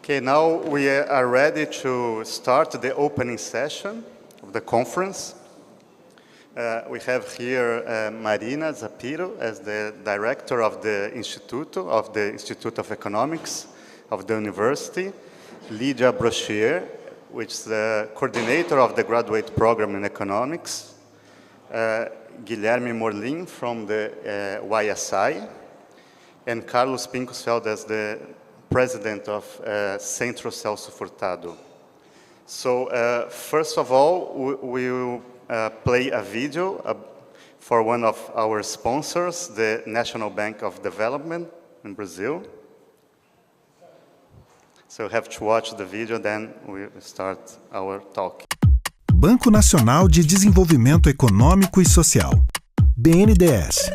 Okay, now we are ready to start the opening session of the conference. We have here Marina Szapiro as the director of the Institute of Economics of the university, Lidia Brochier, which is the coordinator of the graduate program in economics, Guilherme Morlin from the YSI, and Carlos Pinkusfeld as the president of Centro, Celso, Furtado. So first of all, we will play a video for one of our sponsors, the National Bank of Development in Brazil. So you have to watch the video, then we start our talk. Banco Nacional de Desenvolvimento Econômico e Social, BNDES.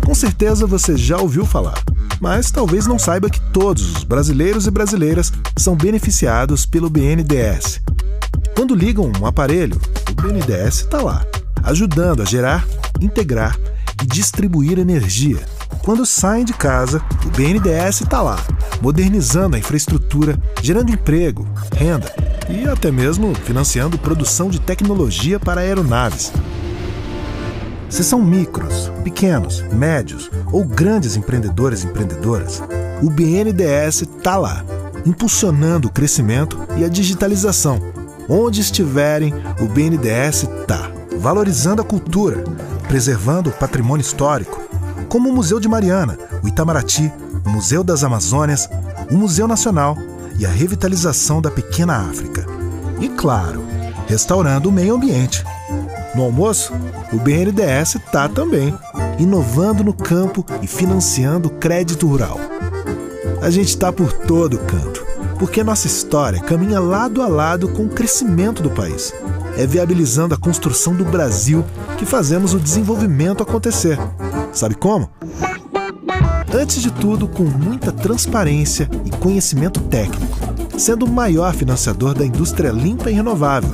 Com certeza você já ouviu falar, mas talvez não saiba que todos os brasileiros e brasileiras são beneficiados pelo BNDES. Quando ligam um aparelho, o BNDES está lá, ajudando a gerar, integrar e distribuir energia. Quando saem de casa, o BNDES está lá, modernizando a infraestrutura, gerando emprego, renda e até mesmo financiando produção de tecnologia para aeronaves. Se são micros, pequenos, médios ou grandes empreendedores e empreendedoras, o BNDES está lá, impulsionando o crescimento e a digitalização. Onde estiverem, o BNDES está valorizando a cultura, preservando o patrimônio histórico, como o Museu de Marina, o Itamaraty, o Museu das Amazônias, o Museu Nacional e a revitalização da pequena África. E, claro, restaurando o meio ambiente. No almoço, o BNDES está também, inovando no campo e financiando o crédito rural. A gente está por todo canto, porque nossa história caminha lado a lado com o crescimento do país. É viabilizando a construção do Brasil que fazemos o desenvolvimento acontecer. Sabe como? Antes de tudo, com muita transparência e conhecimento técnico, sendo o maior financiador da indústria limpa e renovável,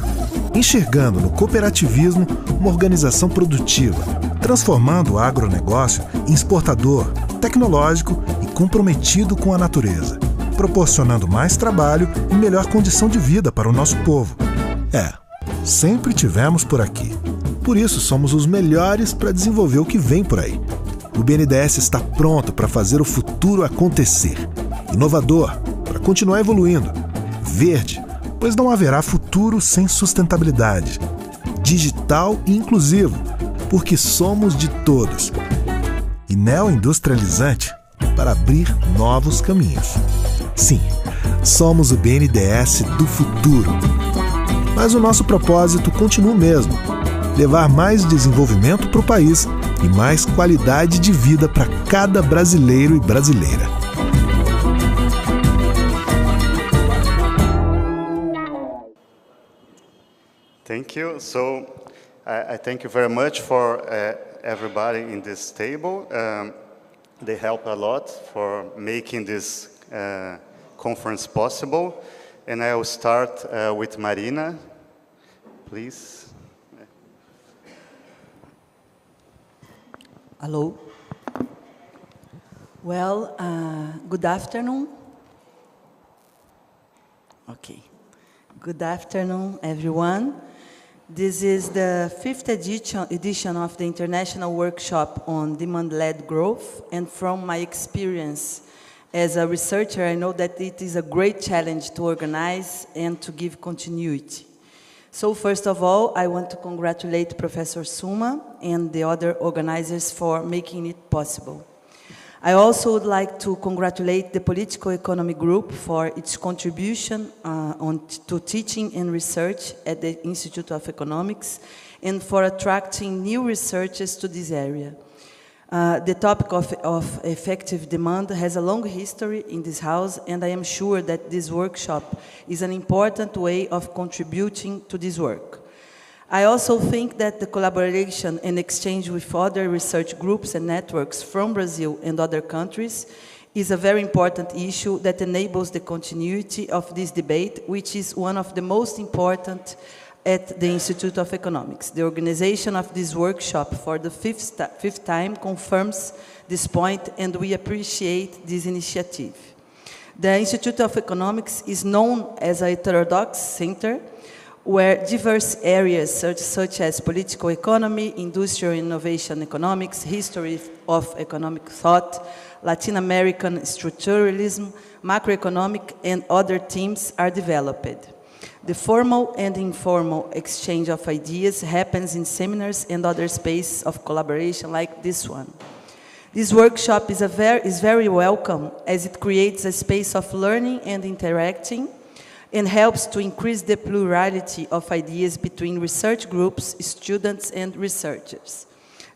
enxergando no cooperativismo uma organização produtiva, transformando o agronegócio em exportador, tecnológico e comprometido com a natureza, proporcionando mais trabalho e melhor condição de vida para o nosso povo. Sempre tivemos por aqui. Por isso somos os melhores para desenvolver o que vem por aí. O BNDES está pronto para fazer o futuro acontecer. Inovador, para continuar evoluindo. Verde, pois não haverá futuro sem sustentabilidade. Digital e inclusivo, porque somos de todos. E neoindustrializante, para abrir novos caminhos. Sim, somos o BNDES do futuro. Mas o nosso propósito continua o mesmo: levar mais desenvolvimento para o país e mais qualidade de vida para cada brasileiro e brasileira. Thank you. So I thank you very much for everybody in this table. They help a lot for making this conference possible. And I will start with Marina, please. Hello. Well, good afternoon. Okay. Good afternoon, everyone. This is the 5th edition of the International Workshop on Demand-Led Growth, and from my experience as a researcher, I know that it is a great challenge to organize and to give continuity. So first of all, I want to congratulate Professor Summa and the other organizers for making it possible. I also would like to congratulate the Political Economy Group for its contribution to teaching and research at the Institute of Economics and for attracting new researchers to this area. The topic of effective demand has a long history in this house, and I am sure that this workshop is an important way of contributing to this work. I also think that the collaboration and exchange with other research groups and networks from Brazil and other countries is a very important issue that enables the continuity of this debate, which is one of the most important at the Institute of Economics. The organization of this workshop for the fifth time confirms this point, and we appreciate this initiative. The Institute of Economics is known as a heterodox center where diverse areas such as political economy, industrial innovation economics, history of economic thought, Latin American structuralism, macroeconomic, and other themes are developed. The formal and informal exchange of ideas happens in seminars and other spaces of collaboration like this one. This workshop is very welcome as it creates a space of learning and interacting and helps to increase the plurality of ideas between research groups, students, and researchers.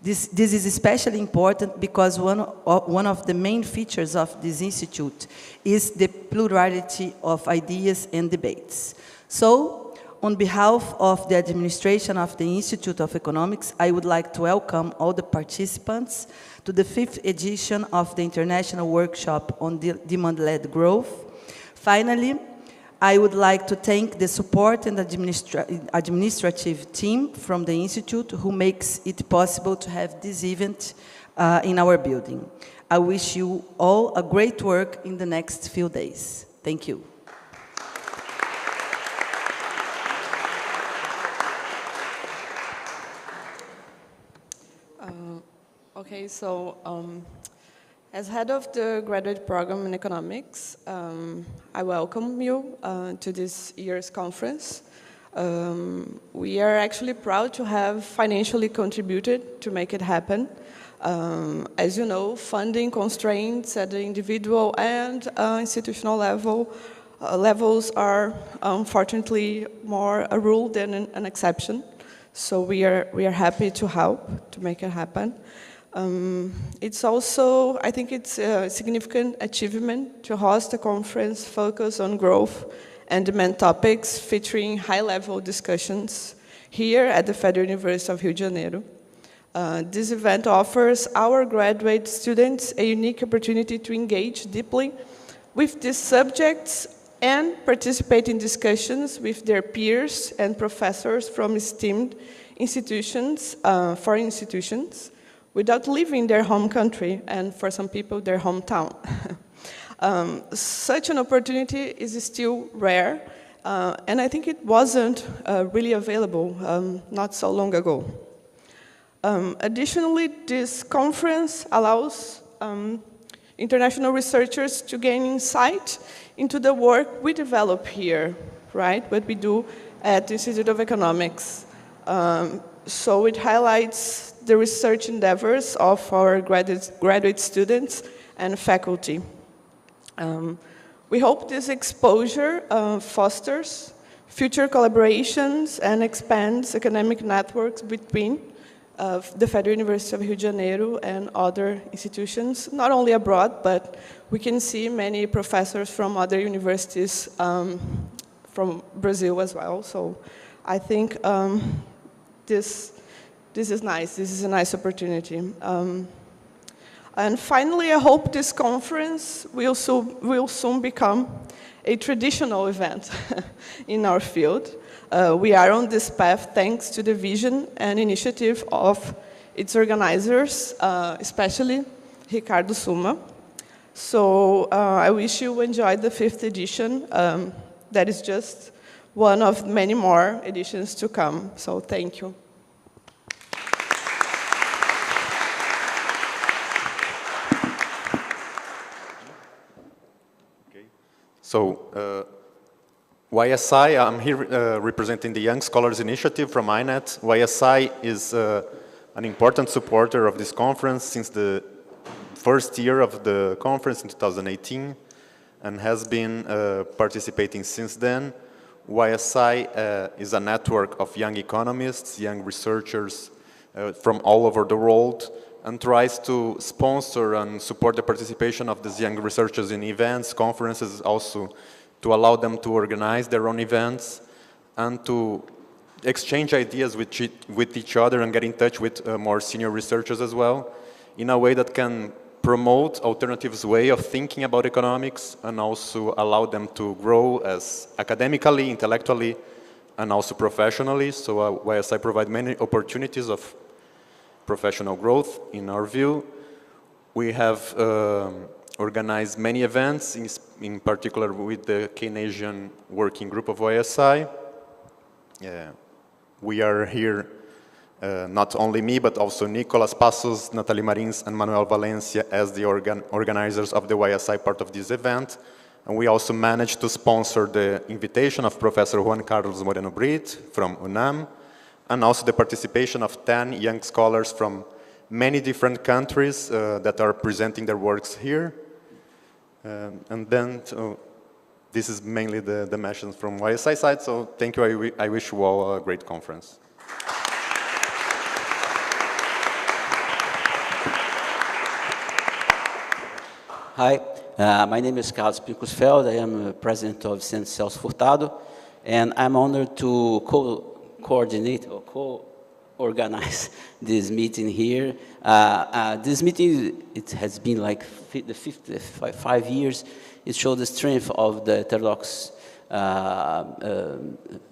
This is especially important because one of the main features of this institute is the plurality of ideas and debates. So, on behalf of the administration of the Institute of Economics, I would like to welcome all the participants to the 5th edition of the International Workshop on Demand-Led Growth. Finally, I would like to thank the support and administrative team from the Institute who makes it possible to have this event in our building. I wish you all a great work in the next few days. Thank you. Okay, so as head of the graduate program in economics, I welcome you to this year's conference. We are actually proud to have financially contributed to make it happen. As you know, funding constraints at the individual and institutional levels are unfortunately more a rule than an exception. So we are happy to help to make it happen. It's also, I think it's a significant achievement to host a conference focused on growth and demand topics featuring high-level discussions here at the Federal University of Rio de Janeiro. This event offers our graduate students a unique opportunity to engage deeply with these subjects and participate in discussions with their peers and professors from esteemed institutions, foreign institutions, without leaving their home country, and for some people, their hometown. Such an opportunity is still rare, and I think it wasn't really available not so long ago. Additionally, this conference allows international researchers to gain insight into the work we develop here, right? What we do at the Institute of Economics. So it highlights the research endeavors of our graduate students and faculty. We hope this exposure fosters future collaborations and expands academic networks between the Federal University of Rio de Janeiro and other institutions, not only abroad, but we can see many professors from other universities from Brazil as well. So I think this is nice. This is a nice opportunity. And finally, I hope this conference will soon become a traditional event in our field. We are on this path thanks to the vision and initiative of its organizers, especially Ricardo Summa. So I wish you enjoyed the 5th edition. That is just one of many more editions to come. So thank you. So, YSI, I'm here representing the Young Scholars Initiative from INET. YSI is an important supporter of this conference since the first year of the conference in 2018 and has been participating since then. YSI is a network of young economists, young researchers from all over the world, and tries to sponsor and support the participation of these young researchers in events, conferences, also to allow them to organize their own events and to exchange ideas with each other and get in touch with more senior researchers as well, in a way that can promote alternatives way of thinking about economics and also allow them to grow as academically, intellectually, and also professionally. So YSI provide many opportunities of professional growth in our view. We have organized many events, in particular with the Keynesian Working Group of YSI. We are here, not only me, but also Nicolas Passos, Nathalie Marins, and Manuel Valencia as the organizers of the YSI part of this event. And we also managed to sponsor the invitation of Professor Juan Carlos Moreno Brit from UNAM, and also the participation of 10 young scholars from many different countries that are presenting their works here. And then, this is mainly the message from YSI side, so thank you. I wish you all a great conference. Hi, my name is Carlos Pinkusfeld. I am president of Celso Furtado, and I'm honored to coordinate or co-organize this meeting here. This meeting, it has been like the 5 years. It shows the strength of the heterodox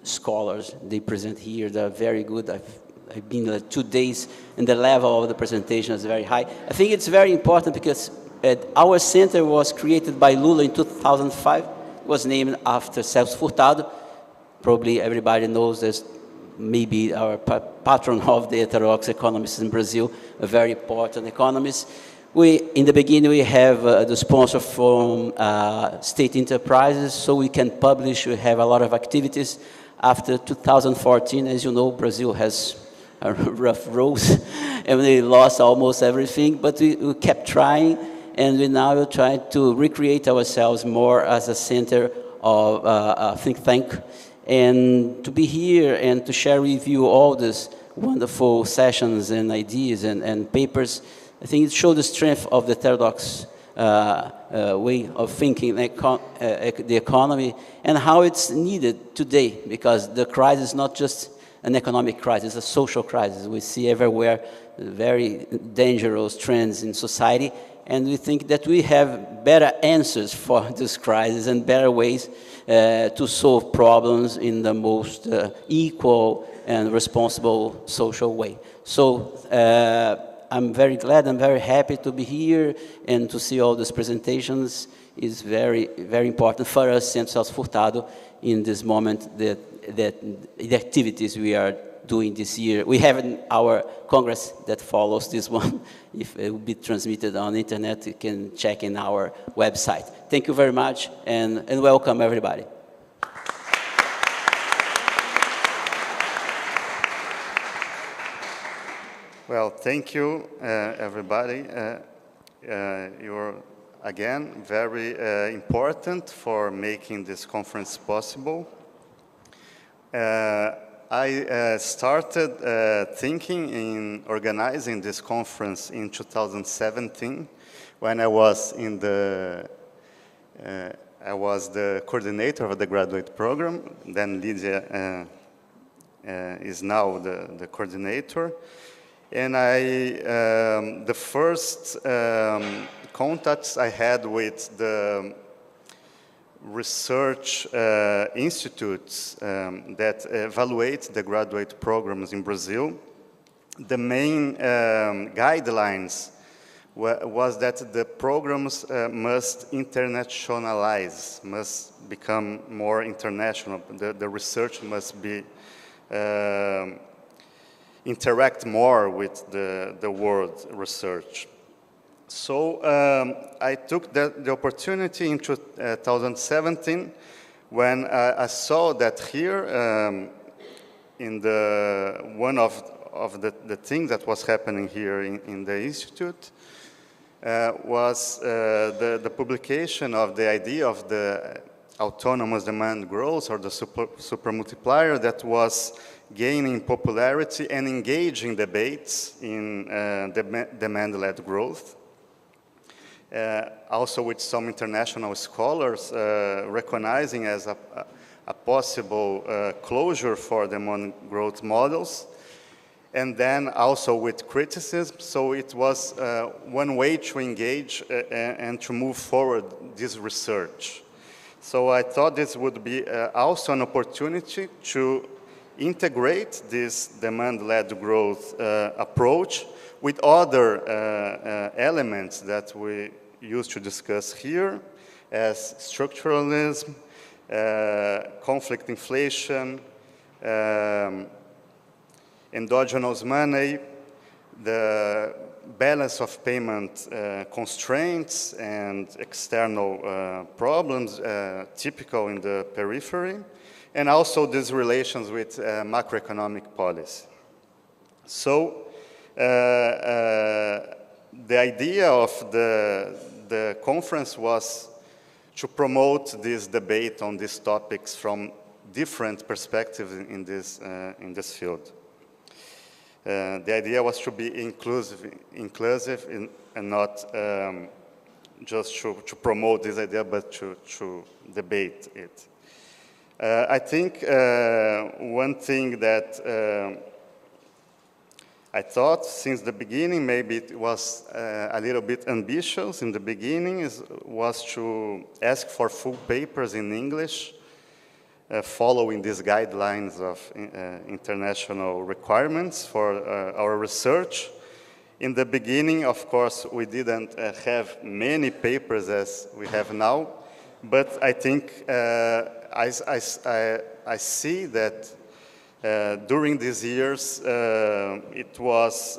scholars they present here. They're very good. I've been 2 days, and the level of the presentation is very high. I think it's very important because our center was created by Lula in 2005. It was named after Celso Furtado. Probably everybody knows this. Maybe our patron of the heterodox economists in Brazil, a very important economist. In the beginning, we have the sponsor from state enterprises, so we can publish. We have a lot of activities. After 2014, as you know, Brazil has a rough road, and we lost almost everything, but we kept trying, and we now try to recreate ourselves more as a center of a think tank. And to be here and to share with you all these wonderful sessions and ideas and papers, I think it shows the strength of the heterodox way of thinking the economy and how it's needed today, because the crisis is not just an economic crisis, it's a social crisis. We see everywhere very dangerous trends in society, and we think that we have better answers for this crisis and better ways to solve problems in the most equal and responsible social way. So I'm very glad, I'm very happy to be here and to see all these presentations. Is very, very important for us, Centro Furtado, in this moment that the activities we are doing this year. We have our Congress that follows this one. If it will be transmitted on the internet, you can check in our website. Thank you very much, and welcome everybody. Well, thank you, everybody. You're, again, very important for making this conference possible. I started thinking in organizing this conference in 2017 when I was in I was the coordinator of the graduate program. Then Lidia is now the coordinator. And the first contacts I had with the research institutes that evaluate the graduate programs in Brazil, the main guidelines was that the programs must internationalize, must become more international. The research must be interact more with the world research. So I took the opportunity in 2017 when I saw that here in one of the things that was happening here in the institute was the publication of the idea of the autonomous demand growth, or the super multiplier, that was gaining popularity and engaging debates in demand-led growth. Also with some international scholars recognizing as a possible closure for demand growth models. and then also with criticism. So it was one way to engage and to move forward this research. So I thought this would be also an opportunity to integrate this demand-led growth approach with other elements that we used to discuss here, as structuralism, conflict inflation, endogenous money, the balance of payment constraints and external problems typical in the periphery, and also these relations with macroeconomic policy. So the idea of the conference was to promote this debate on these topics from different perspectives in this field. The idea was to be inclusive and not just to promote this idea, but to debate it. I think one thing that I thought since the beginning, maybe it was a little bit ambitious in the beginning, was to ask for full papers in English, following these guidelines of international requirements for our research. In the beginning, of course, we didn't have many papers as we have now, but I think I see that during these years it was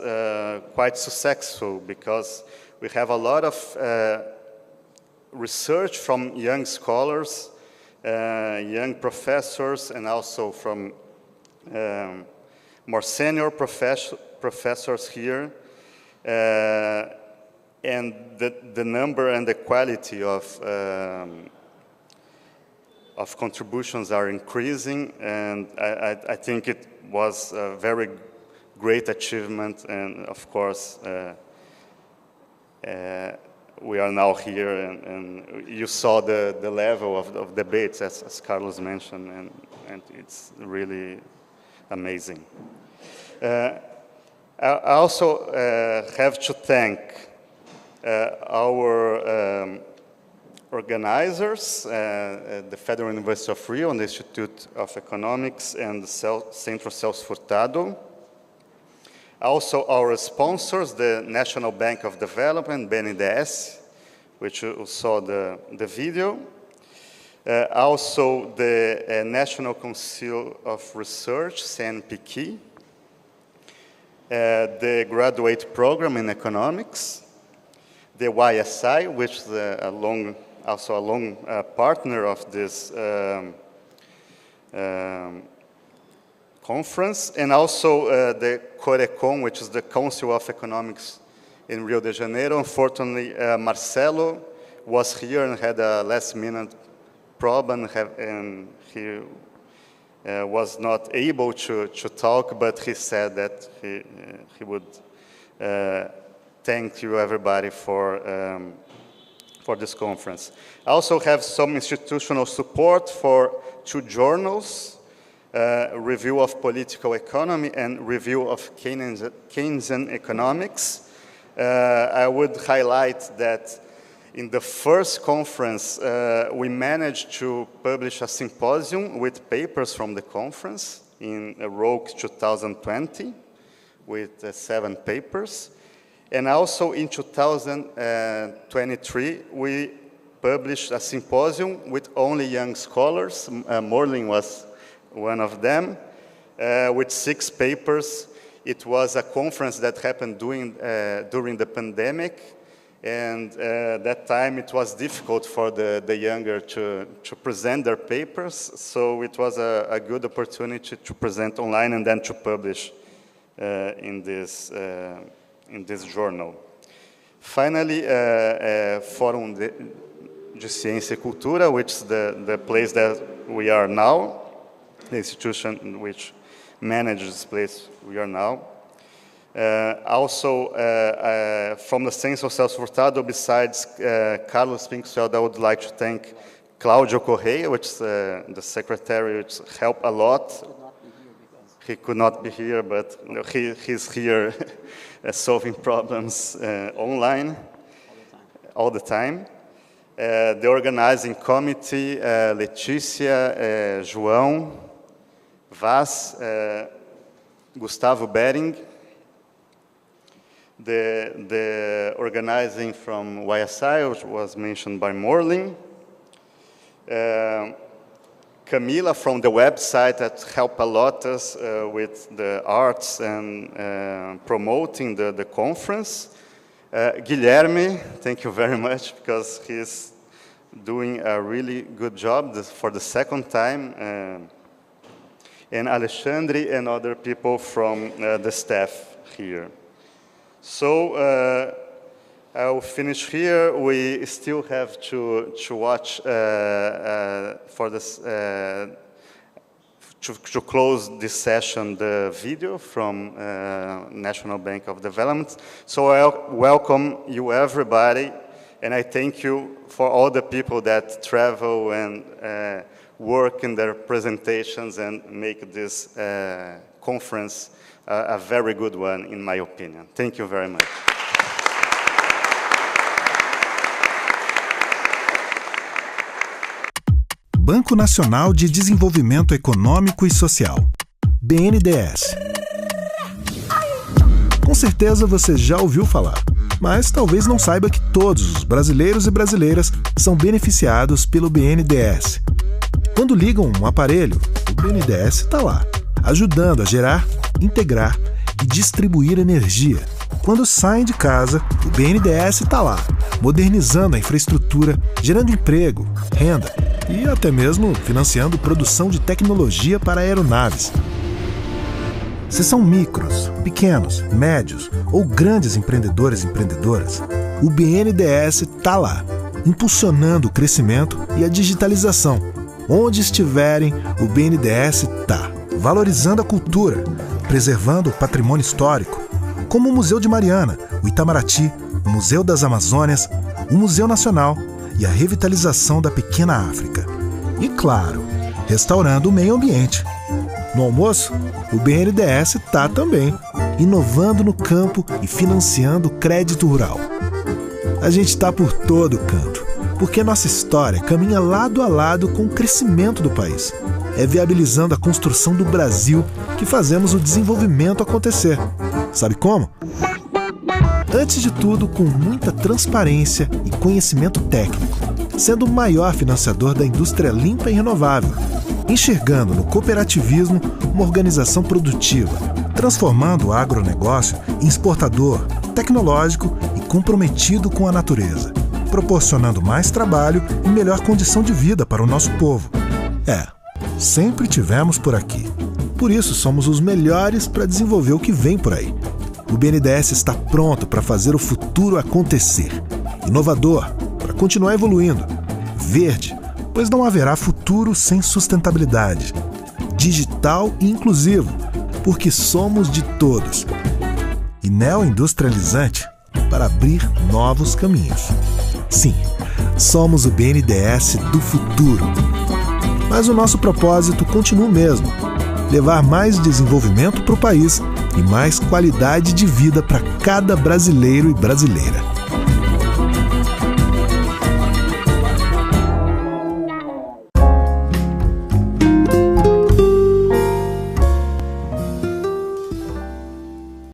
quite successful, because we have a lot of research from young scholars, young professors, and also from more senior professors here. And the number and the quality of contributions are increasing, and I think it was a very great achievement, and of course we are now here, and you saw the level of debates, as Carlos mentioned, and it's really amazing. I also have to thank our organizers, the Federal University of Rio and the Institute of Economics and the Centro Celso Furtado. Also our sponsors, the National Bank of Development, BNDES, which you saw the video. Also the National Council of Research, CNPq. The graduate program in economics. The YSI, which is also a long partner of this conference, and also the CORECON, which is the Council of Economics in Rio de Janeiro. Unfortunately, Marcelo was here and had a last-minute problem, and he was not able to talk, but he said that he would thank you, everybody, for this conference. I also have some institutional support for 2 journals, Review of Political Economy and Review of Keynesian Economics. I would highlight that in the first conference, we managed to publish a symposium with papers from the conference in ROC 2020 with 7 papers. And also in 2023, we published a symposium with only young scholars. Morlin was one of them, with 6 papers. It was a conference that happened during the pandemic, and that time it was difficult for the younger to present their papers, so it was a good opportunity to present online and then to publish in this journal. Finally, Fórum de Ciência e Cultura, which is the place that we are now, the institution which manages this place we are now. Also, from the Centro Celso Furtado, besides Carlos Pinkusfeld, I would like to thank Claudio Correia, which is the secretary, which helped a lot. he could not be here, but he's here solving problems online all the time. The organizing committee, Letícia, João, Vaz, Gustavo Bering. The organizing from YSI, which was mentioned by Morlin. Camila from the website that helped a lot us with the arts and promoting the conference. Guilherme, thank you very much, because he's doing a really good job for the second time. And Alexandre and other people from the staff here. So I'll finish here. We still have to watch for this to close this session the video from National Bank of Development. So I welcome you everybody, and I thank you for all the people that travel and work in their presentations and make this conference a very good one, in my opinion. Thank you very much. Banco Nacional de Desenvolvimento Econômico e Social, BNDES. Com certeza você já ouviu falar, mas talvez não saiba que todos os brasileiros e brasileiras são beneficiados pelo BNDES. Quando ligam um aparelho, o BNDES está lá, ajudando a gerar, integrar e distribuir energia. Quando saem de casa, o BNDES está lá, modernizando a infraestrutura, gerando emprego, renda e até mesmo financiando produção de tecnologia para aeronaves. Se são micros, pequenos, médios ou grandes empreendedores e empreendedoras, o BNDES está lá, impulsionando o crescimento e a digitalização. Onde estiverem, o BNDES está, valorizando a cultura, preservando o patrimônio histórico, como o Museu de Mariana, o Itamaraty, o Museu das Amazônias, o Museu Nacional e a revitalização da pequena África. E, claro, restaurando o meio ambiente. No almoço, o BNDES está também, inovando no campo e financiando o crédito rural. A gente está por todo canto, porque nossa história caminha lado a lado com o crescimento do país. É viabilizando a construção do Brasil que fazemos o desenvolvimento acontecer. Sabe como? Antes de tudo, com muita transparência e conhecimento técnico, sendo o maior financiador da indústria limpa e renovável, enxergando no cooperativismo uma organização produtiva, transformando o agronegócio em exportador, tecnológico e comprometido com a natureza, proporcionando mais trabalho e melhor condição de vida para o nosso povo. Sempre tivemos por aqui. Por isso somos os melhores para desenvolver o que vem por aí. O BNDES está pronto para fazer o futuro acontecer. Inovador, para continuar evoluindo. Verde, pois não haverá futuro sem sustentabilidade. Digital e inclusivo, porque somos de todos. E neoindustrializante, para abrir novos caminhos. Sim, somos o BNDES do futuro. Mas o nosso propósito continua o mesmo: levar mais desenvolvimento para o país e mais qualidade de vida para cada brasileiro e brasileira.